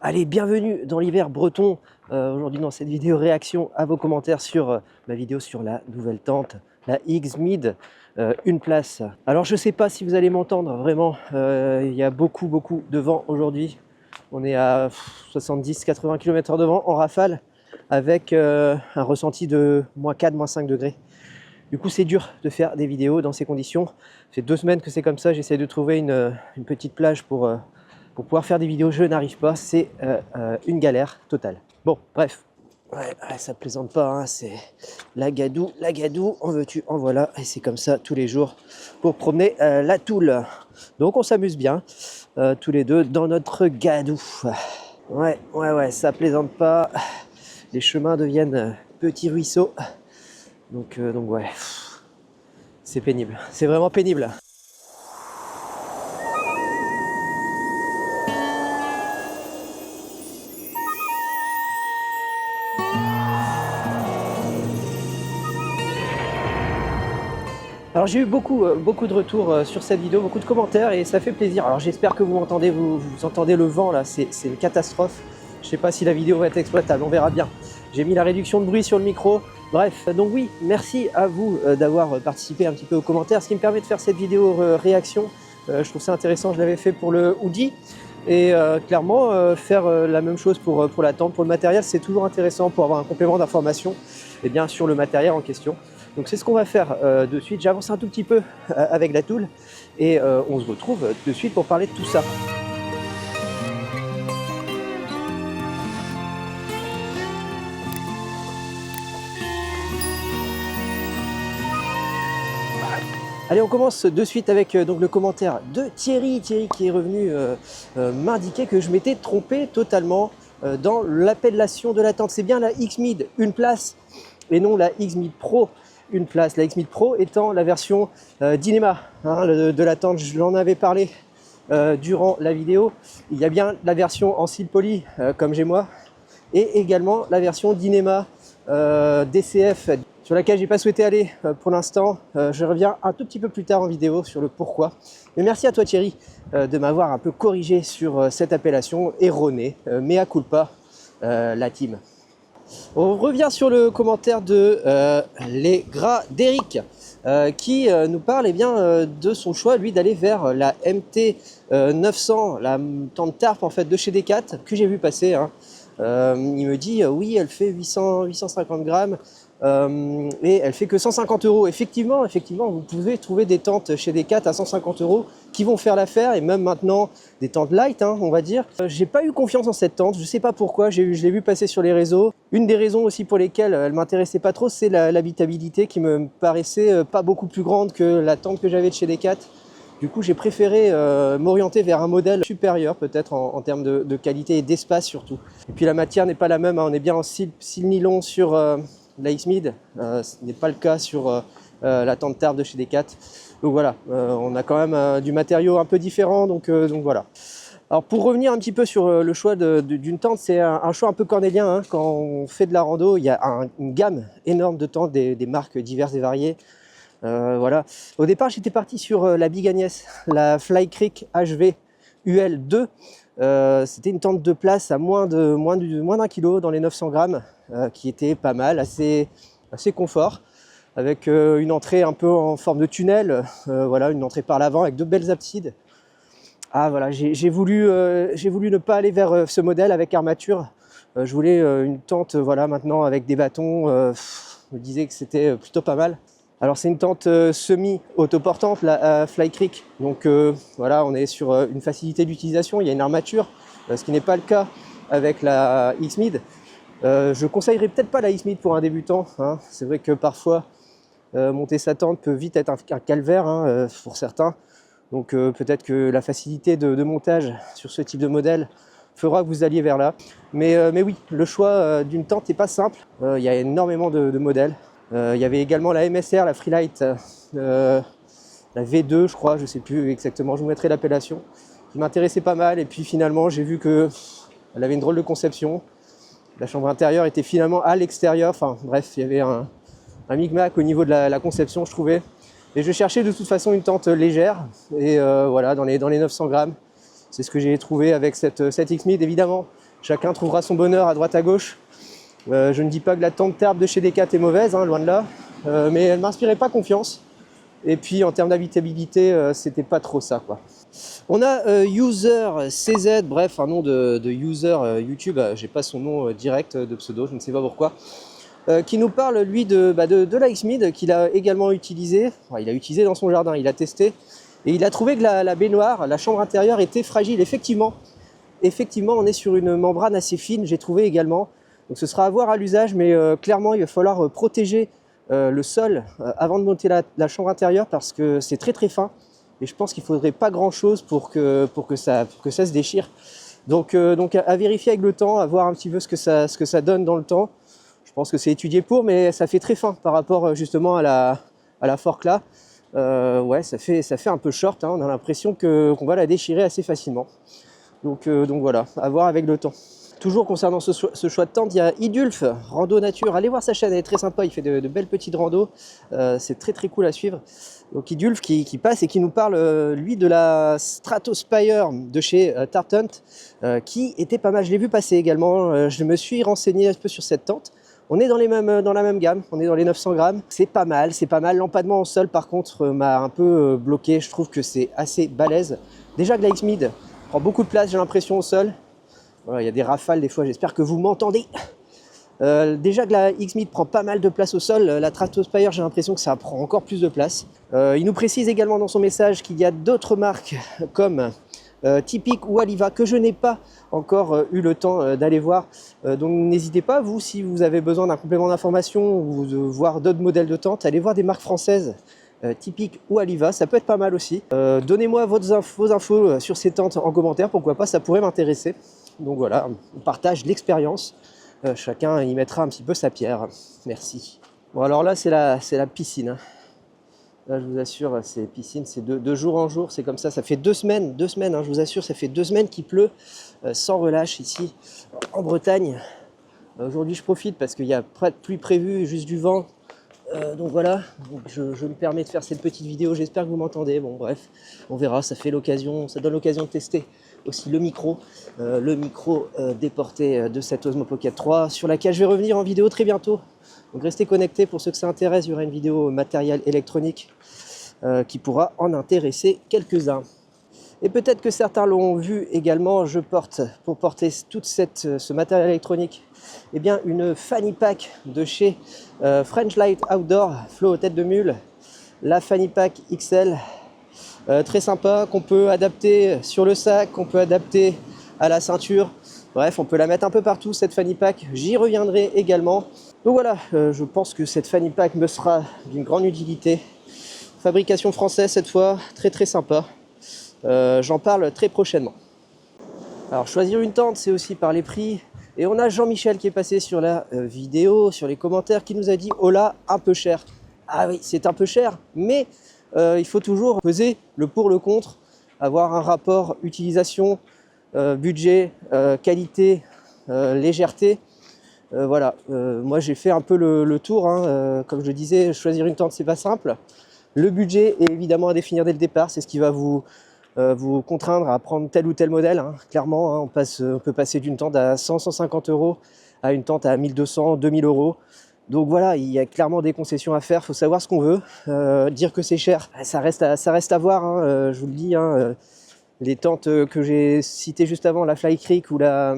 Allez, bienvenue dans l'hiver breton. Aujourd'hui dans cette vidéo réaction à vos commentaires sur ma vidéo sur la nouvelle tente, la XMID, une place. Alors je sais pas si vous allez m'entendre vraiment, il y a beaucoup de vent aujourd'hui. On est à 70-80 km/h de vent en rafale avec un ressenti de -4, -5 degrés. Du coup c'est dur de faire des vidéos dans ces conditions. C'est 2 semaines que c'est comme ça, j'essaie de trouver une petite plage pour pouvoir faire des vidéos, je n'arrive pas, c'est une galère totale. Bon, bref, ouais, ça plaisante pas, hein, c'est la gadoue, en veux-tu, en voilà, et c'est comme ça tous les jours pour promener la Toule. Donc on s'amuse bien, tous les deux, dans notre gadou. Ouais, ça plaisante pas, les chemins deviennent petits ruisseaux, donc ouais, c'est pénible, c'est vraiment pénible. Alors j'ai eu beaucoup de retours sur cette vidéo, beaucoup de commentaires et ça fait plaisir. Alors j'espère que vous m'entendez, vous entendez le vent là, c'est une catastrophe. Je sais pas si la vidéo va être exploitable, on verra bien. J'ai mis la réduction de bruit sur le micro. Bref, donc oui, merci à vous d'avoir participé un petit peu aux commentaires, ce qui me permet de faire cette vidéo réaction. Je trouve ça intéressant, je l'avais fait pour le hoodie. Et clairement, faire la même chose pour la tente, pour le matériel, c'est toujours intéressant pour avoir un complément d'information sur le matériel en question. Donc c'est ce qu'on va faire de suite. J'avance un tout petit peu avec la Toule et on se retrouve de suite pour parler de tout ça. Allez, on commence de suite avec donc le commentaire de Thierry qui est revenu m'indiquer que je m'étais trompé totalement dans l'appellation de la tente. C'est bien la XMID, une place, et non la XMID Pro, une place. La XMID Pro étant la version Dynéma de la tente. Je l'en avais parlé durant la vidéo. Il y a bien la version en cils poly comme j'ai moi, et également la version Dynéma DCF sur laquelle j'ai pas souhaité aller pour l'instant. Je reviens un tout petit peu plus tard en vidéo sur le pourquoi. Mais merci à toi Thierry de m'avoir un peu corrigé sur cette appellation erronée, mea culpa la team. On revient sur le commentaire de Les Gras d'Eric qui nous parle de son choix lui d'aller vers la MT 900, la tente tarp en fait de chez Decat que j'ai vu passer. Il me dit oui, elle fait 850 grammes et elle fait que 150 €. Effectivement, vous pouvez trouver des tentes chez Decat à 150 € qui vont faire l'affaire, et même maintenant des tentes light, on va dire. J'ai pas eu confiance en cette tente, je sais pas pourquoi, je l'ai vu passer sur les réseaux. Une des raisons aussi pour lesquelles elle m'intéressait pas trop, c'est l'habitabilité qui me paraissait pas beaucoup plus grande que la tente que j'avais de chez Decat. Du coup, j'ai préféré m'orienter vers un modèle supérieur, peut-être en termes de qualité et d'espace surtout. Et puis la matière n'est pas la même, on est bien en cils nylon sur la XMID, ce n'est pas le cas sur la tente tarp de chez Decat. Donc voilà, on a quand même du matériau un peu différent, donc voilà. Alors pour revenir un petit peu sur le choix d'une tente, c'est un choix un peu cornélien. Quand on fait de la rando, il y a une gamme énorme de tentes, des marques diverses et variées. Voilà. Au départ, j'étais parti sur la Big Agnès, la Fly Creek HV UL2. C'était une tente de place à moins d'un kilo, dans les 900 grammes, qui était pas mal, assez confort, avec une entrée un peu en forme de tunnel, voilà, une entrée par l'avant avec 2 belles absides. Ah voilà, j'ai voulu ne pas aller vers ce modèle avec armature. Je voulais une tente, voilà, maintenant avec des bâtons. Je me disais que c'était plutôt pas mal. Alors c'est une tente semi-autoportante, la Fly Creek, donc voilà, on est sur une facilité d'utilisation, il y a une armature, ce qui n'est pas le cas avec la XMID. Je conseillerais peut-être pas la XMID pour un débutant, c'est vrai que parfois monter sa tente peut vite être un calvaire pour certains, donc peut-être que la facilité de montage sur ce type de modèle fera que vous alliez vers là. Mais oui, le choix d'une tente n'est pas simple, il y a énormément de modèles. Il y avait également la MSR, la Freelite, la V2 je crois, je ne sais plus exactement, je vous mettrai l'appellation, qui m'intéressait pas mal, et puis finalement j'ai vu qu'elle avait une drôle de conception. La chambre intérieure était finalement à l'extérieur, enfin bref, il y avait un micmac au niveau de la conception, je trouvais. Et je cherchais de toute façon une tente légère, et voilà, dans les 900 grammes. C'est ce que j'ai trouvé avec cette XMID. Évidemment, Chacun trouvera son bonheur à droite à gauche. Je ne dis pas que la tente Terp de chez Decat est mauvaise, hein, loin de là, mais elle ne m'inspirait pas confiance. Et puis en termes d'habitabilité, c'était pas trop ça, quoi. On a User CZ, bref, un nom de user YouTube, j'ai pas son nom direct de pseudo, je ne sais pas pourquoi, qui nous parle lui de la Xmid qu'il a également utilisé. Enfin, il a utilisé dans son jardin, il a testé et il a trouvé que la baignoire, la chambre intérieure était fragile. Effectivement, on est sur une membrane assez fine, j'ai trouvé également. Donc ce sera à voir à l'usage, mais clairement il va falloir protéger le sol avant de monter la chambre intérieure parce que c'est très très fin. Et je pense qu'il ne faudrait pas grand chose pour que ça se déchire. Donc à vérifier avec le temps, à voir un petit peu ce que ça donne dans le temps. Je pense que c'est étudié pour, mais ça fait très fin par rapport justement à la fork là. Ouais, ça fait un peu short, hein. On a l'impression qu'on va la déchirer assez facilement. Donc voilà, à voir avec le temps. Toujours concernant ce choix de tente, il y a Idulf, Rando Nature. Allez voir sa chaîne, elle est très sympa, il fait de belles petites randos. C'est très très cool à suivre. Donc Idulf qui passe et qui nous parle, lui, de la Stratospire de chez Tartunt, qui était pas mal. Je l'ai vu passer également. Je me suis renseigné un peu sur cette tente. On est dans la même gamme, on est dans les 900 grammes. C'est pas mal. L'empadement au sol, par contre, m'a un peu bloqué. Je trouve que c'est assez balèze. Déjà que la Xmid prend beaucoup de place, j'ai l'impression, au sol. Voilà, il y a des rafales des fois, j'espère que vous m'entendez. Déjà que la Xmid prend pas mal de place au sol, la Stratospire, j'ai l'impression que ça prend encore plus de place. Il nous précise également dans son message qu'il y a d'autres marques comme Typic ou Aliva que je n'ai pas encore eu le temps d'aller voir. Donc n'hésitez pas, vous, si vous avez besoin d'un complément d'information ou de voir d'autres modèles de tente, allez voir des marques françaises. Typique ou Aliva, ça peut être pas mal aussi. Donnez-moi vos infos sur ces tentes en commentaire, pourquoi pas, ça pourrait m'intéresser. Donc voilà, on partage l'expérience. Chacun y mettra un petit peu sa pierre. Merci. Bon alors là c'est la piscine. Là je vous assure, c'est piscine, c'est de jour en jour, c'est comme ça. Ça fait 2 semaines, hein, je vous assure, ça fait 2 semaines qu'il pleut sans relâche ici en Bretagne. Aujourd'hui je profite parce qu'il n'y a pas de pluie prévue, juste du vent. Donc voilà, je me permets de faire cette petite vidéo, j'espère que vous m'entendez. Bon bref, on verra, ça donne l'occasion de tester aussi le micro déporté de cette Osmo Pocket 3 sur laquelle je vais revenir en vidéo très bientôt. Donc restez connectés, pour ceux que ça intéresse, il y aura une vidéo matériel électronique qui pourra en intéresser quelques-uns. Et peut-être que certains l'ont vu également, je porte, pour porter tout ce matériel électronique, eh bien une fanny pack de chez French Light Outdoor, Flo tête de mule, la fanny pack XL, très sympa, qu'on peut adapter sur le sac, qu'on peut adapter à la ceinture. Bref, on peut la mettre un peu partout, cette fanny pack, j'y reviendrai également. Donc voilà, je pense que cette fanny pack me sera d'une grande utilité. Fabrication française cette fois, très très sympa. J'en parle très prochainement. Alors choisir une tente, c'est aussi par les prix. Et on a Jean-Michel qui est passé sur la vidéo, sur les commentaires, qui nous a dit « Oh là, un peu cher ». Ah oui, c'est un peu cher, mais il faut toujours peser le pour, le contre, avoir un rapport utilisation, budget, qualité, légèreté. Voilà, moi j'ai fait un peu le tour, hein. Comme je le disais, choisir une tente c'est pas simple. Le budget est évidemment à définir dès le départ, c'est ce qui va vous contraindre à prendre tel ou tel modèle, hein. Clairement, hein, on peut passer d'une tente à 100-150 euros à une tente à 1200-2000 euros. Donc voilà, il y a clairement des concessions à faire, il faut savoir ce qu'on veut. Dire que c'est cher, ça reste à voir, hein. Je vous le dis, hein, les tentes que j'ai citées juste avant, la Fly Creek ou la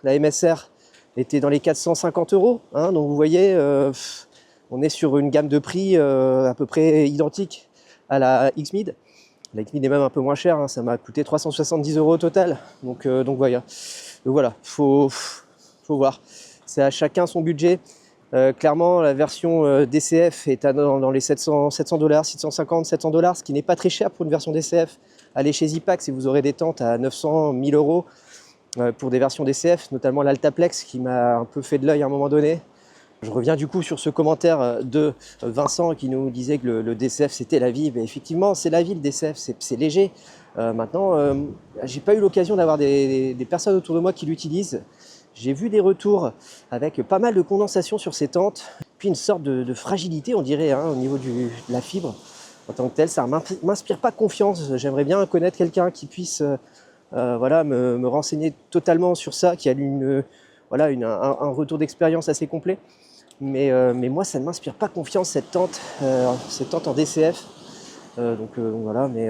MSR, étaient dans les 450 euros. Hein. Donc vous voyez, on est sur une gamme de prix à peu près identique à la Xmid. La Xmid est même un peu moins chère, hein, ça m'a coûté 370 euros au total. Donc voilà, faut voir. C'est à chacun son budget. Clairement, la version DCF est dans les 700 $, 650, 700 $, ce qui n'est pas très cher pour une version DCF. Allez chez Zipax et vous aurez des tentes à 900, 1000 euros pour des versions DCF, notamment l'Altaplex qui m'a un peu fait de l'œil à un moment donné. Je reviens du coup sur ce commentaire de Vincent qui nous disait que le DCF c'était la vie. Mais effectivement, c'est la vie le DCF, c'est léger. Maintenant, j'ai pas eu l'occasion d'avoir des personnes autour de moi qui l'utilisent. J'ai vu des retours avec pas mal de condensation sur ces tentes, puis une sorte de fragilité, on dirait, hein, au niveau de la fibre. En tant que tel, ça ne m'inspire pas confiance. J'aimerais bien connaître quelqu'un qui puisse voilà, me renseigner totalement sur ça, qui a voilà, un retour d'expérience assez complet. Mais moi, ça ne m'inspire pas confiance, cette tente en DCF. Donc voilà, mais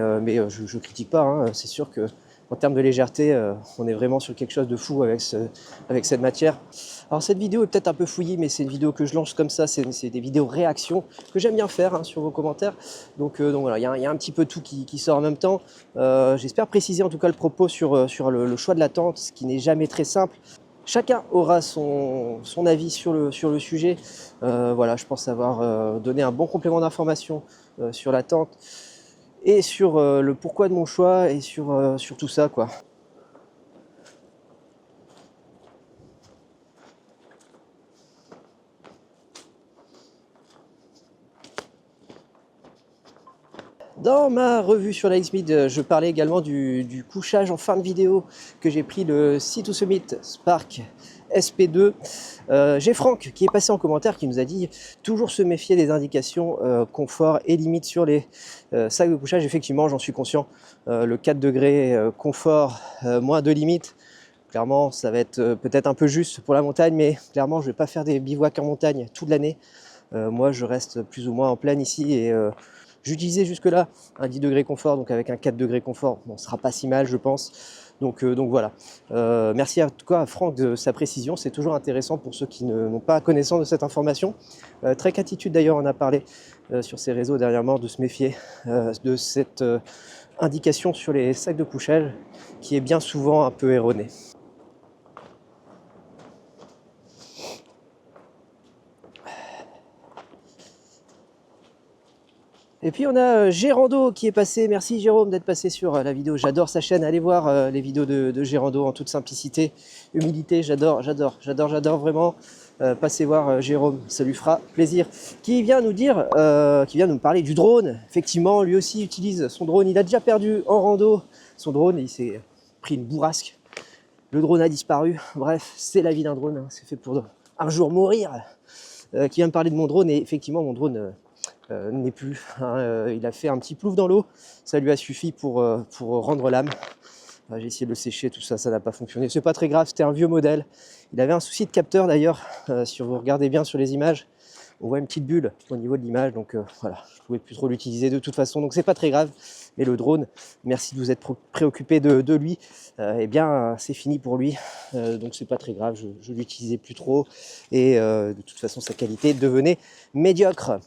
je critique pas, hein. C'est sûr que en termes de légèreté, on est vraiment sur quelque chose de fou avec cette matière. Alors cette vidéo est peut-être un peu fouillie, mais c'est une vidéo que je lance comme ça, c'est des vidéos réactions que j'aime bien faire, hein, sur vos commentaires. Donc voilà, il y a un petit peu tout qui sort en même temps. J'espère préciser en tout cas le propos sur le choix de la tente, ce qui n'est jamais très simple. Chacun aura son avis sur le sujet. Voilà, je pense avoir donné un bon complément d'information sur la tente et sur le pourquoi de mon choix et sur tout ça, quoi. Dans ma revue sur la X-Mid, je parlais également du couchage en fin de vidéo que j'ai pris, le Sea2Summit Spark SP2. J'ai Franck qui est passé en commentaire qui nous a dit toujours se méfier des indications confort et limite sur les sacs de couchage. Effectivement, j'en suis conscient. Le 4 degrés confort, moins de limite. Clairement, ça va être peut-être un peu juste pour la montagne, mais clairement, je ne vais pas faire des bivouacs en montagne toute l'année. Moi, je reste plus ou moins en plaine ici et j'utilisais jusque-là un 10 degrés confort, donc avec un 4 degrés confort, bon, ce sera pas si mal, je pense. Donc voilà. Merci en tout cas à Franck de sa précision, c'est toujours intéressant pour ceux qui n'ont pas connaissance de cette information. Trek Attitude d'ailleurs en a parlé sur ses réseaux dernièrement, de se méfier de cette indication sur les sacs de couchage qui est bien souvent un peu erronée. Et puis on a Gérando qui est passé. Merci Jérôme d'être passé sur la vidéo. J'adore sa chaîne. Allez voir les vidéos de Gérando en toute simplicité, humilité. J'adore vraiment. Passez voir Jérôme, ça lui fera plaisir. Qui vient nous dire, qui vient nous parler du drone. Effectivement, lui aussi utilise son drone. Il a déjà perdu en rando son drone. Il s'est pris une bourrasque. Le drone a disparu. Bref, c'est la vie d'un drone, hein. C'est fait pour un jour mourir. Qui vient me parler de mon drone. Et effectivement, mon drone n'est plus, hein. Il a fait un petit plouf dans l'eau, ça lui a suffi pour rendre l'âme. J'ai essayé de le sécher, tout ça, ça n'a pas fonctionné. C'est pas très grave, c'était un vieux modèle. Il avait un souci de capteur d'ailleurs, si vous regardez bien sur les images, on voit une petite bulle au niveau de l'image, donc voilà, je pouvais plus trop l'utiliser de toute façon, donc c'est pas très grave. Mais le drone, merci de vous être préoccupé de lui, eh bien c'est fini pour lui, donc c'est pas très grave, je l'utilisais plus trop, et de toute façon sa qualité devenait médiocre.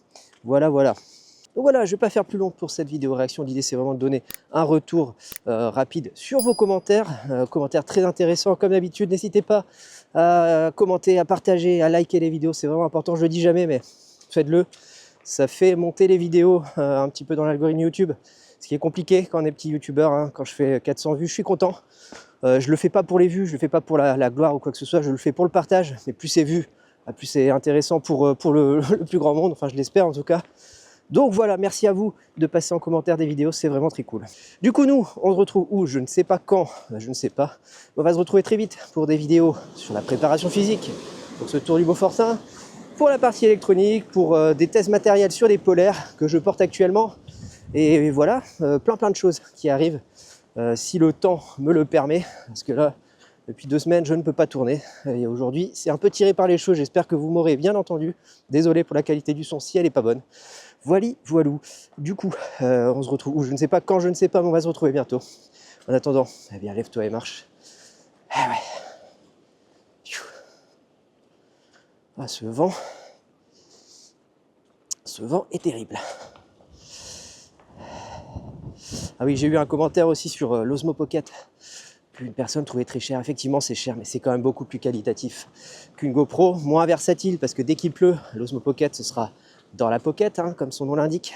Voilà. Donc voilà, je ne vais pas faire plus long pour cette vidéo réaction. L'idée, c'est vraiment de donner un retour rapide sur vos commentaires. Commentaires très intéressants, comme d'habitude. N'hésitez pas à commenter, à partager, à liker les vidéos. C'est vraiment important, je ne le dis jamais, mais faites-le. Ça fait monter les vidéos un petit peu dans l'algorithme YouTube. Ce qui est compliqué quand on est petit youtubeur, hein. Quand je fais 400 vues, je suis content. Je ne le fais pas pour les vues, je ne le fais pas pour la gloire ou quoi que ce soit. Je le fais pour le partage. Mais plus c'est vu, plus c'est intéressant pour le plus grand monde, enfin je l'espère en tout cas. Donc voilà, merci à vous de passer en commentaire des vidéos, c'est vraiment très cool. Du coup nous, on se retrouve où? Je ne sais pas quand, je ne sais pas. On va se retrouver très vite pour des vidéos sur la préparation physique, pour ce tour du Beaufortin, pour la partie électronique, pour des tests matériels sur les polaires que je porte actuellement. Et voilà, plein de choses qui arrivent, si le temps me le permet, parce que là, depuis 2 semaines, je ne peux pas tourner. Et aujourd'hui, c'est un peu tiré par les cheveux. J'espère que vous m'aurez bien entendu. Désolé pour la qualité du son si elle n'est pas bonne. Voilou. Du coup, on se retrouve où? Je ne sais pas quand, je ne sais pas, mais on va se retrouver bientôt. En attendant, eh bien, lève-toi et marche. Ah ouais. Ah, ce vent est terrible. Ah oui, j'ai eu un commentaire aussi sur l'Osmo Pocket. Une personne trouvait très cher. Effectivement, c'est cher, mais c'est quand même beaucoup plus qualitatif qu'une GoPro. Moins versatile, parce que dès qu'il pleut, l'Osmo Pocket, ce sera dans la pocket, hein, comme son nom l'indique.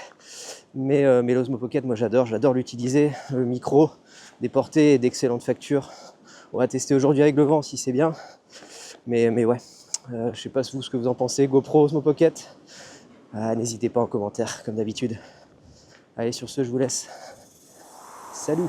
Mais l'Osmo Pocket, moi j'adore l'utiliser. Le micro, des portées d'excellentes factures. On va tester aujourd'hui avec le vent si c'est bien. Mais ouais, je sais pas vous ce que vous en pensez. GoPro, Osmo Pocket. N'hésitez pas en commentaire, comme d'habitude. Allez, sur ce, je vous laisse. Salut!